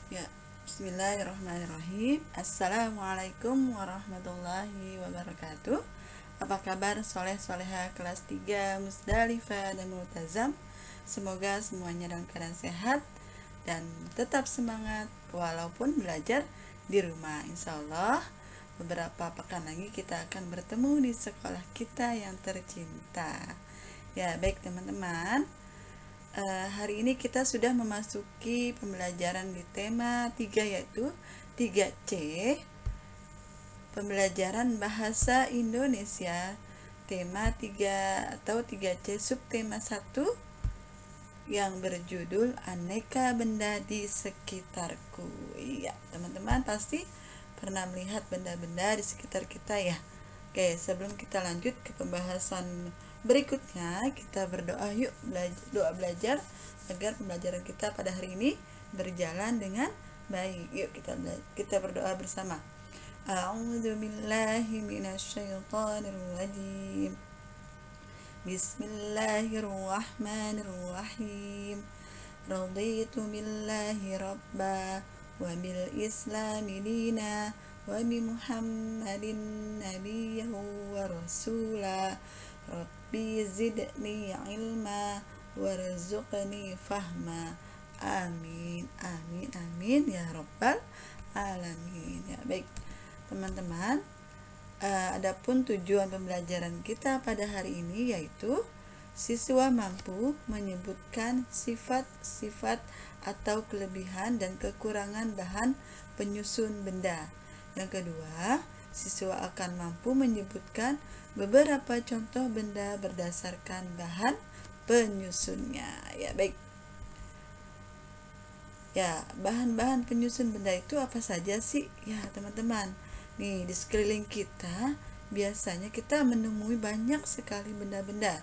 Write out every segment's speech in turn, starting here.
Ya, bismillahirrahmanirrahim. Assalamualaikum warahmatullahi wabarakatuh. Apa kabar soleh-soleha kelas 3 Musdalifah dan Multazam? Semoga semuanya dalam keadaan sehat dan tetap semangat walaupun belajar di rumah. Insya Allah beberapa pekan lagi kita akan bertemu di sekolah kita yang tercinta. Ya, baik teman-teman. Hari ini kita sudah memasuki pembelajaran di tema 3, yaitu 3C, pembelajaran bahasa Indonesia. Tema 3 atau 3C subtema 1 yang berjudul aneka benda di sekitarku. Iya, teman-teman pasti pernah melihat benda-benda di sekitar kita ya. Oke, sebelum kita lanjut ke pembahasan berikutnya, kita berdoa yuk, doa belajar agar pembelajaran kita pada hari ini berjalan dengan baik. Yuk kita berdoa bersama. A'udzu billahi minasyaitonir rajim. Bismillahirrahmanirrahim. Raditu billahi rabba wa bil islami dina wa bi Muhammadin nabiyyan wa rasula. Rabbi zidni ilma warzuqni fahma. Amin, amin, amin ya rabbal alamin. Ya, baik teman-teman, adapun tujuan pembelajaran kita pada hari ini yaitu siswa mampu menyebutkan sifat-sifat atau kelebihan dan kekurangan bahan penyusun benda. Yang kedua, siswa akan mampu menyebutkan beberapa contoh benda berdasarkan bahan penyusunnya. Ya, baik. Ya, bahan-bahan penyusun benda itu apa saja sih? Ya, teman-teman. Nih, di sekeliling kita biasanya kita menemui banyak sekali benda-benda,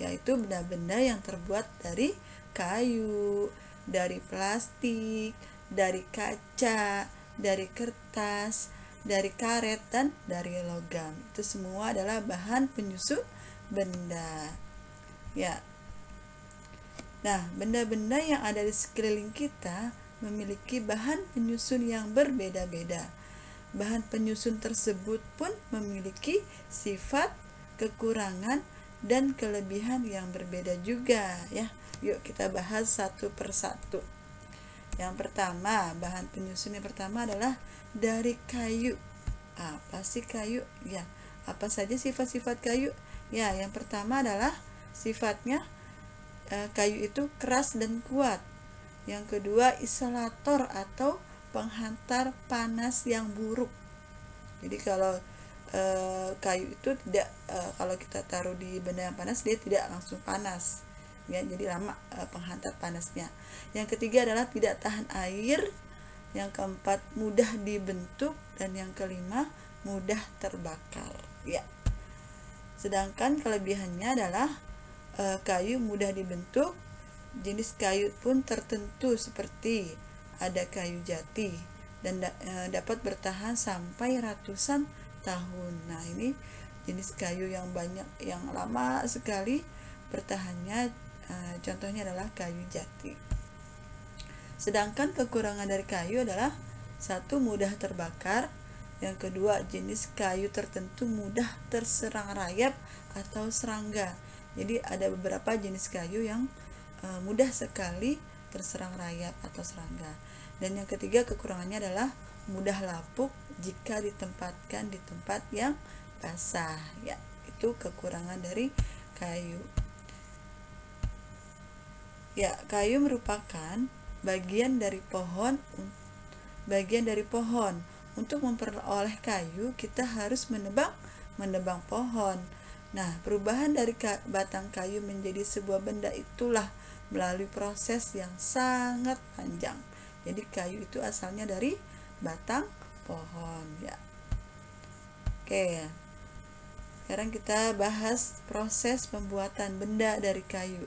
yaitu benda-benda yang terbuat dari kayu, dari plastik, dari kaca, dari kertas, dari karet, dan dari logam. Itu semua adalah bahan penyusun benda. Ya. Nah, benda-benda yang ada di sekeliling kita memiliki bahan penyusun yang berbeda-beda. Bahan penyusun tersebut pun memiliki sifat, kekurangan, dan kelebihan yang berbeda juga ya. Yuk kita bahas satu persatu. Yang pertama, bahan penyusun yang pertama adalah dari kayu. Apa sih kayu? Ya, apa saja sifat-sifat kayu? Ya, yang pertama adalah sifatnya kayu itu keras dan kuat. Yang kedua, isolator atau penghantar panas yang buruk. Jadi kalau kayu itu tidak, kalau kita taruh di benda yang panas dia tidak langsung panas. Ya, jadi lama penghantar panasnya. Yang ketiga adalah tidak tahan air. Yang keempat, mudah dibentuk, dan yang kelima, mudah terbakar. Ya. Sedangkan kelebihannya adalah kayu mudah dibentuk. Jenis kayu pun tertentu seperti ada kayu jati dan dapat bertahan sampai ratusan tahun. Nah, ini jenis kayu yang banyak, yang lama sekali bertahannya. Contohnya adalah kayu jati. Sedangkan kekurangan dari kayu adalah satu, mudah terbakar. Yang kedua, jenis kayu tertentu mudah terserang rayap atau serangga. Jadi ada beberapa jenis kayu yang mudah sekali terserang rayap atau serangga. Dan yang ketiga, kekurangannya adalah mudah lapuk jika ditempatkan di tempat yang basah. Ya, itu kekurangan dari kayu. Ya, kayu merupakan bagian dari pohon. Untuk memperoleh kayu, kita harus menebang pohon. Nah, perubahan dari batang kayu menjadi sebuah benda itulah melalui proses yang sangat panjang. Jadi kayu itu asalnya dari batang pohon ya. Oke. Sekarang kita bahas proses pembuatan benda dari kayu.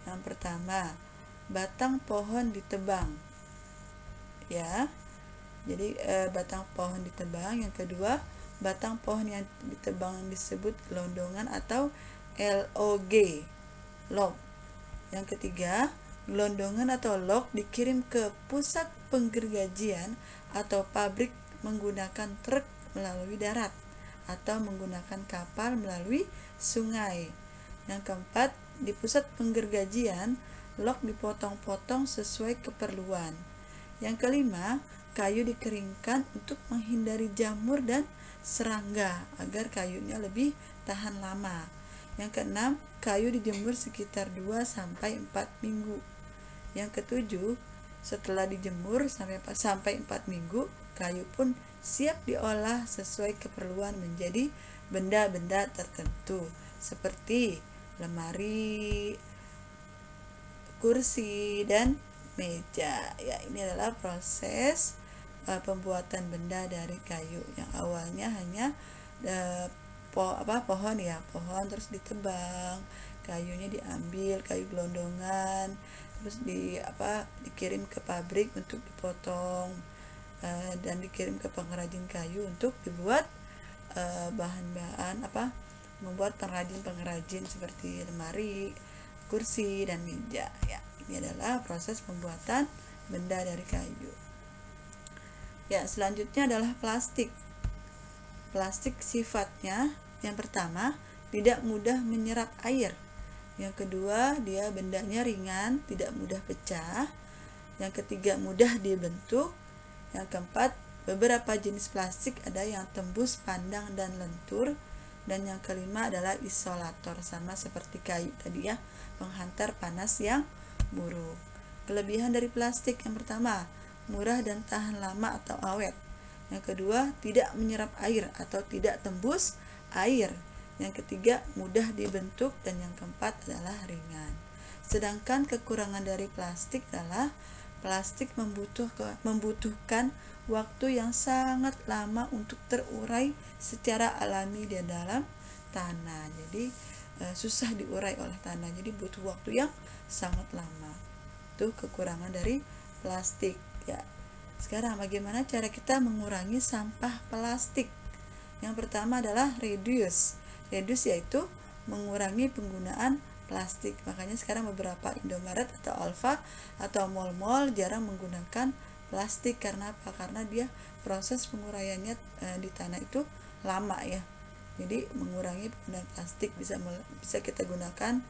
Yang pertama, batang pohon ditebang. Ya. Jadi batang pohon ditebang. Yang kedua, batang pohon yang ditebang disebut gelondongan atau LOG, log. Yang ketiga, Gelondongan atau log dikirim ke pusat penggergajian atau pabrik menggunakan truk melalui darat atau menggunakan kapal melalui sungai. Yang keempat, di pusat penggergajian, log dipotong-potong sesuai keperluan. Yang kelima, kayu dikeringkan untuk menghindari jamur dan serangga agar kayunya lebih tahan lama. Yang keenam, kayu dijemur sekitar 2-4 minggu. Yang ketujuh, setelah dijemur sampai 4 minggu, kayu pun siap diolah sesuai keperluan menjadi benda-benda tertentu seperti lemari, kursi, dan meja. Ya, ini adalah proses pembuatan benda dari kayu yang awalnya hanya pohon terus ditebang, kayunya diambil, kayu gelondongan, terus dikirim ke pabrik untuk dipotong dan dikirim ke pengrajin kayu untuk dibuat bahan-bahan membuat pengrajin seperti lemari, kursi, dan meja. Ya, ini adalah proses pembuatan benda dari kayu. Ya, selanjutnya adalah plastik. Plastik sifatnya yang pertama tidak mudah menyerap air. Yang kedua, dia bendanya ringan, tidak mudah pecah. Yang ketiga, mudah dibentuk. Yang keempat, beberapa jenis plastik ada yang tembus pandang dan lentur. Dan yang kelima adalah isolator, sama seperti kayu tadi ya, penghantar panas yang buruk. Kelebihan dari plastik yang pertama, murah dan tahan lama atau awet. Yang kedua, tidak menyerap air atau tidak tembus air. Yang ketiga, mudah dibentuk. Dan yang keempat adalah ringan. Sedangkan kekurangan dari plastik adalah plastik membutuhkan waktu yang sangat lama untuk terurai secara alami di dalam tanah. Jadi susah diurai oleh tanah. Jadi butuh waktu yang sangat lama. Itu kekurangan dari plastik ya. Sekarang bagaimana cara kita mengurangi sampah plastik? Yang pertama adalah reduce. Reduce yaitu mengurangi penggunaan plastik. Makanya sekarang beberapa Indomaret atau Alfa atau mall-mall jarang menggunakan plastik. Karena apa? Karena dia proses penguraiannya di tanah itu lama ya. Jadi mengurangi penggunaan plastik bisa kita gunakan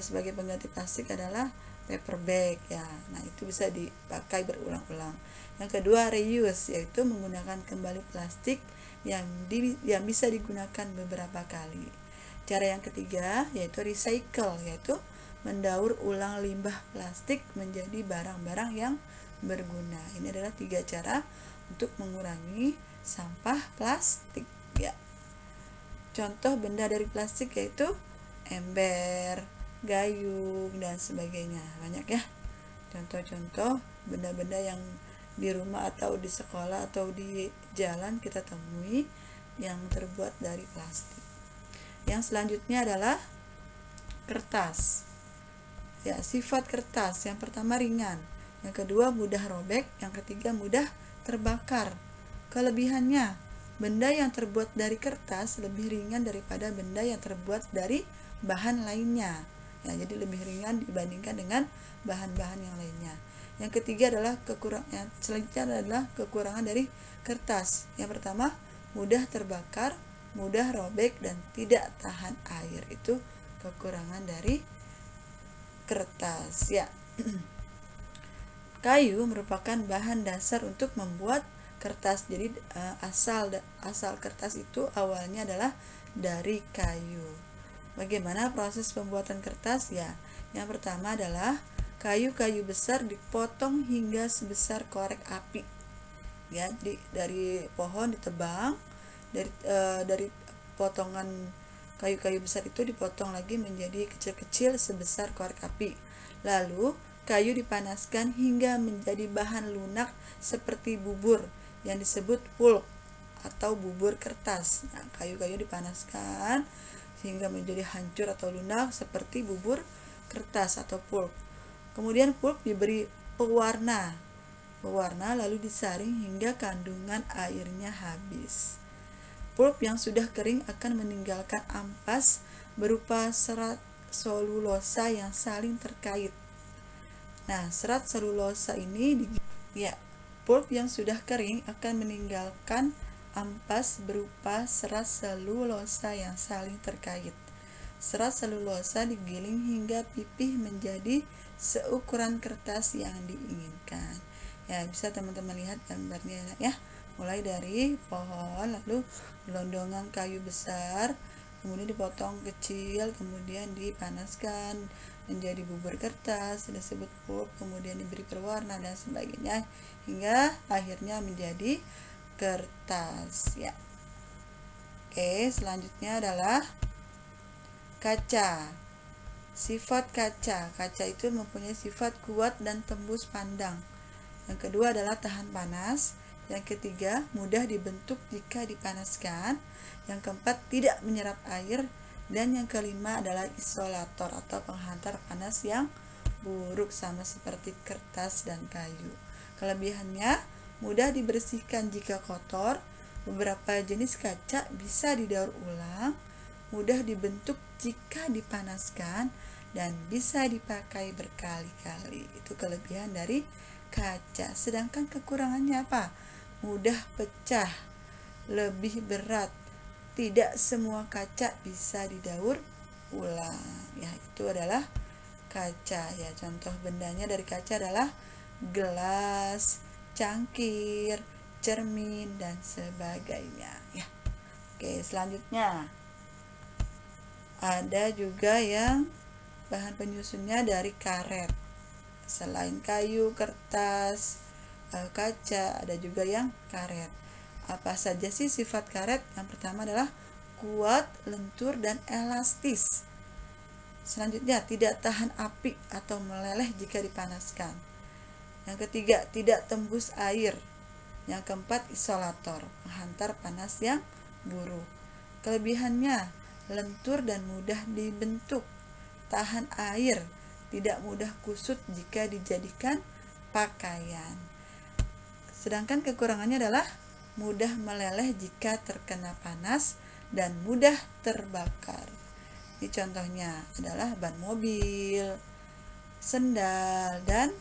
sebagai pengganti plastik adalah paper bag ya. Nah, itu bisa dipakai berulang-ulang. Yang kedua, reuse yaitu menggunakan kembali plastik yang bisa digunakan beberapa kali. Cara yang ketiga yaitu recycle, yaitu mendaur ulang limbah plastik menjadi barang-barang yang berguna. Ini adalah 3 cara untuk mengurangi sampah plastik ya. Contoh benda dari plastik yaitu ember, gayung, dan sebagainya. Banyak ya contoh-contoh benda-benda yang di rumah atau di sekolah atau di jalan kita temui yang terbuat dari plastik. Yang selanjutnya adalah kertas. Ya, sifat kertas yang pertama ringan, yang kedua mudah robek, yang ketiga mudah terbakar. Kelebihannya, benda yang terbuat dari kertas lebih ringan daripada benda yang terbuat dari bahan lainnya. Ya, jadi lebih ringan dibandingkan dengan bahan-bahan yang lainnya. Yang ketiga adalah kekurangan dari kertas. Yang pertama, mudah terbakar, mudah robek, dan tidak tahan air. Itu kekurangan dari kertas ya. Kayu merupakan bahan dasar untuk membuat kertas. Jadi asal kertas itu awalnya adalah dari kayu. Bagaimana proses pembuatan kertas ya? Yang pertama adalah kayu-kayu besar dipotong hingga sebesar korek api. Ya, dari pohon ditebang, dari potongan kayu-kayu besar itu dipotong lagi menjadi kecil-kecil sebesar korek api. Lalu kayu dipanaskan hingga menjadi bahan lunak seperti bubur yang disebut pulp atau bubur kertas. Nah, kayu-kayu dipanaskan sehingga menjadi hancur atau lunak seperti bubur kertas atau pulp. Kemudian pulp diberi pewarna lalu disaring hingga kandungan airnya habis. Pulp yang sudah kering akan meninggalkan ampas berupa serat selulosa yang saling terkait. Nah, serat selulosa ini pulp yang sudah kering akan meninggalkan ampas berupa serat selulosa yang saling terkait. Serat selulosa digiling hingga pipih menjadi seukuran kertas yang diinginkan. Ya, bisa teman-teman lihat gambarnya ya. Mulai dari pohon, lalu gelondongan kayu besar, kemudian dipotong kecil, kemudian dipanaskan menjadi bubur kertas, disebut pulp, kemudian diberi perwarna dan sebagainya hingga akhirnya menjadi kertas ya. Oke, selanjutnya adalah kaca. Sifat kaca. Kaca itu mempunyai sifat kuat dan tembus pandang. Yang kedua adalah tahan panas. Yang ketiga, mudah dibentuk jika dipanaskan. Yang keempat, tidak menyerap air. Dan yang kelima adalah isolator atau penghantar panas yang buruk, sama seperti kertas dan kayu. Kelebihannya, mudah dibersihkan jika kotor. Beberapa jenis kaca bisa didaur ulang, mudah dibentuk jika dipanaskan, dan bisa dipakai berkali-kali. Itu kelebihan dari kaca. Sedangkan kekurangannya apa? Mudah pecah, lebih berat. Tidak semua kaca bisa didaur ulang. Ya, itu adalah kaca ya. Contoh bendanya dari kaca adalah gelas, cangkir, cermin dan sebagainya ya. Oke, selanjutnya ada juga yang bahan penyusunnya dari karet. Selain kayu, kertas, kaca, ada juga yang karet. Apa saja sih sifat karet? Yang pertama adalah kuat, lentur, dan elastis. Selanjutnya, tidak tahan api atau meleleh jika dipanaskan. Yang ketiga, tidak tembus air. Yang keempat, isolator, menghantar panas yang buruk. Kelebihannya, lentur dan mudah dibentuk, tahan air, tidak mudah kusut jika dijadikan pakaian. Sedangkan kekurangannya adalah mudah meleleh jika terkena panas dan mudah terbakar. Ini contohnya adalah ban mobil, sendal, dan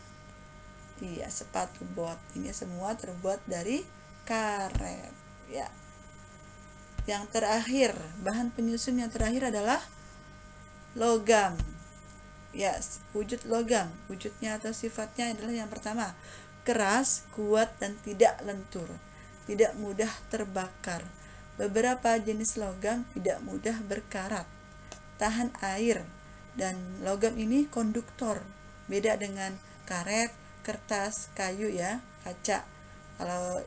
sepatu bot. Ini semua terbuat dari karet ya. Yang terakhir, bahan penyusun yang terakhir adalah logam. Ya, wujud logam. Wujudnya atau sifatnya adalah yang pertama, keras, kuat, dan tidak lentur. Tidak mudah terbakar. Beberapa jenis logam tidak mudah berkarat. Tahan air. Dan logam ini konduktor. Beda dengan karet, kertas, kayu ya, kaca. Kalau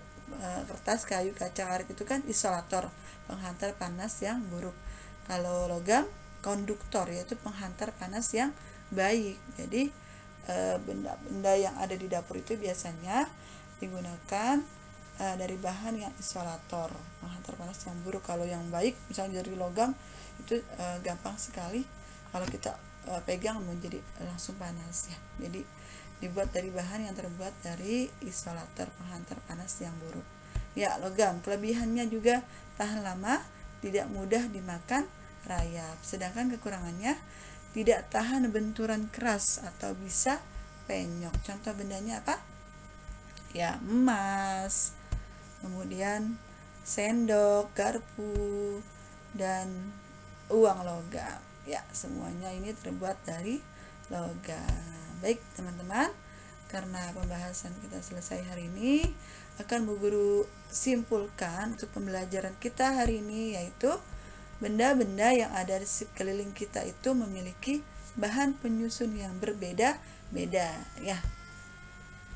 kertas, kayu, kaca, karet itu kan isolator, penghantar panas yang buruk. Kalau logam konduktor, yaitu penghantar panas yang baik. Jadi benda-benda yang ada di dapur itu biasanya digunakan dari bahan yang isolator, penghantar panas yang buruk. Kalau yang baik misalnya dari logam itu gampang sekali kalau kita pegang menjadi langsung panas ya. Jadi dibuat dari bahan yang terbuat dari isolator, penghantar panas yang buruk. Ya, logam kelebihannya juga tahan lama, tidak mudah dimakan rayap. Sedangkan kekurangannya tidak tahan benturan keras atau bisa penyok. Contoh bendanya apa? Ya, emas, kemudian sendok, garpu, dan uang logam. Ya, semuanya ini terbuat dari logam. Baik teman-teman, karena pembahasan kita selesai hari ini, akan Bu Guru simpulkan untuk pembelajaran kita hari ini, yaitu benda-benda yang ada di sekeliling kita itu memiliki bahan penyusun yang berbeda-beda ya.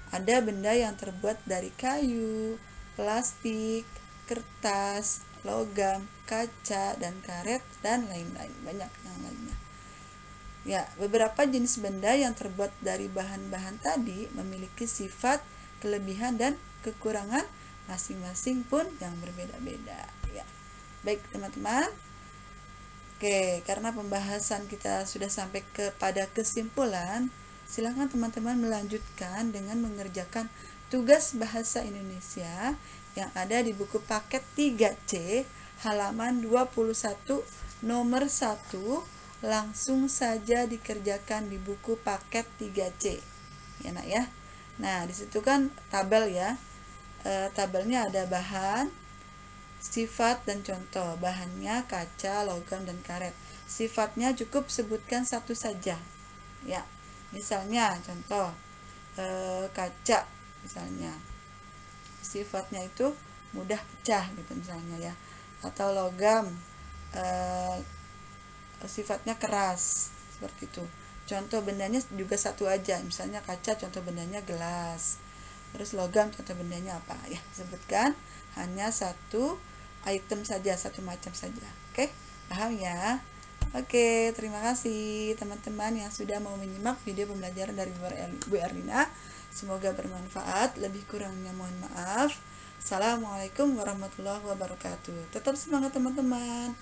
Ada benda yang terbuat dari kayu, plastik, kertas, logam, kaca, dan karet, dan lain-lain, banyak yang lainnya. Ya, beberapa jenis benda yang terbuat dari bahan-bahan tadi memiliki sifat, kelebihan, dan kekurangan masing-masing pun yang berbeda-beda ya. Baik teman-teman. Oke, karena pembahasan kita sudah sampai kepada kesimpulan, silakan teman-teman melanjutkan dengan mengerjakan tugas bahasa Indonesia yang ada di buku paket 3C halaman 21 nomor 1. Langsung saja dikerjakan di buku paket 3C. ya nak ya. Nah di situ kan tabel ya, tabelnya ada bahan, sifat dan contoh. Bahannya kaca, logam dan karet. Sifatnya cukup sebutkan satu saja ya. Misalnya contoh kaca misalnya, sifatnya itu mudah pecah gitu misalnya ya. Atau logam sifatnya keras, seperti itu. Contoh bendanya juga satu aja, misalnya kaca contoh bendanya gelas, terus logam contoh bendanya apa ya, sebutkan hanya satu item saja, satu macam saja. Oke, paham ya? Oke, terima kasih teman-teman yang sudah mau menyimak video pembelajaran dari Bu Erlina. Semoga bermanfaat, lebih kurangnya mohon maaf. Assalamualaikum warahmatullahi wabarakatuh. Tetap semangat teman-teman.